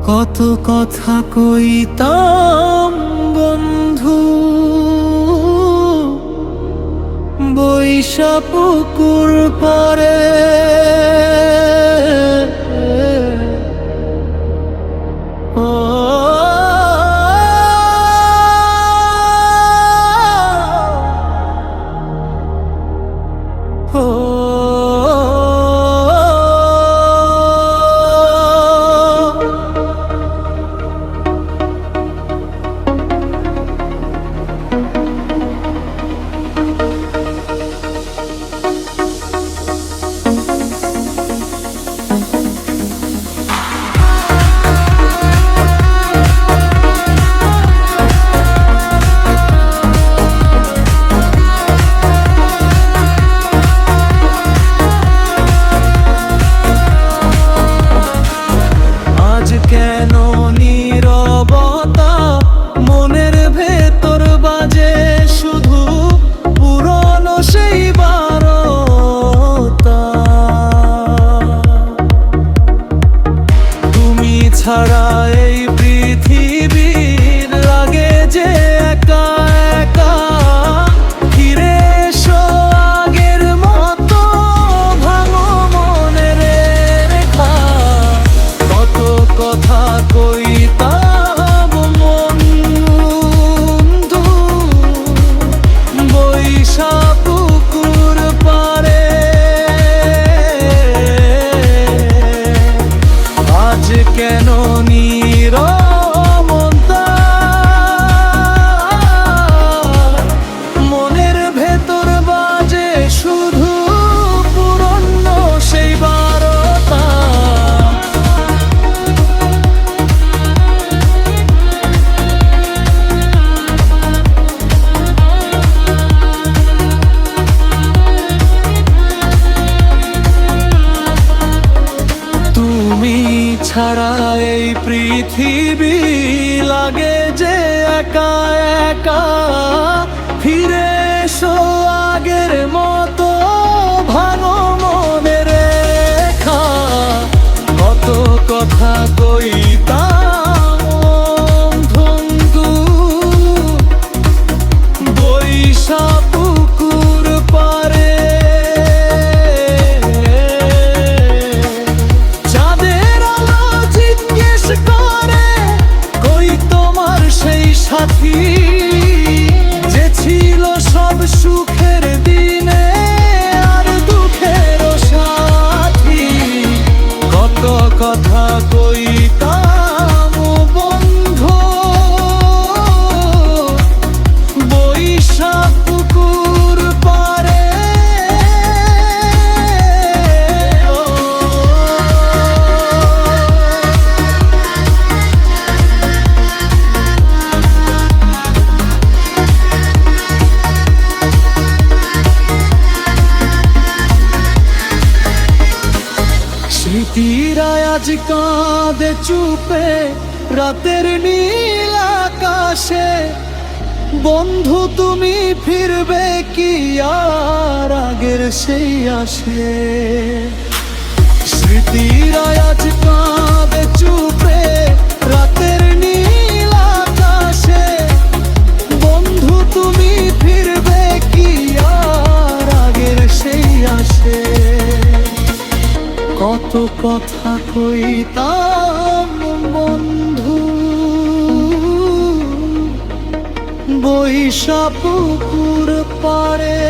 কত কথা কইতাম বন্ধু, বৈশা পুকুর পারে। কেন নীরবতা মনের ভেতর বাজে শুধু পুরনো সেই বারতা। তুমি ছাড়া এই পৃথিবীর লাগে যে একা একা। ফিরে এসো আগের মতো, ভাঙো মনের রেখা। কত কথা কইতাম বন্ধু, বৈশা পুকুর পারে। আজ কেন নীরবতা মনের ভেতর বাজে শুধু পুরনো সেই বারতা। তুমি ছাড়া এই পৃথিবী লাগে যে একা একা। ফিরে এসো আগের মতো, ভাঙো মনের রেখা। কত কথা কইতাম বন্ধু, বৈশা পুকুর পারে। সাথী যে ছিল সব সুখের দিনে আর দুঃখের সাথী। কত কথা কইতাম বন্ধু, বৈশা পুকুর পারে। স্মৃতিরা আজ কাঁদে চুপে রাতের নীল আকাশে। বন্ধু তুমি ফিরবে কি আর আগের সেই আসে। স্মৃতিরা আজ কাঁদে চুপে রাতের নীল আকাশে। বন্ধু তুমি ফিরবে কি আর আগের সেই আসে। কত কথা কইতাম বন্ধু, বৈশা পুকুর পারে।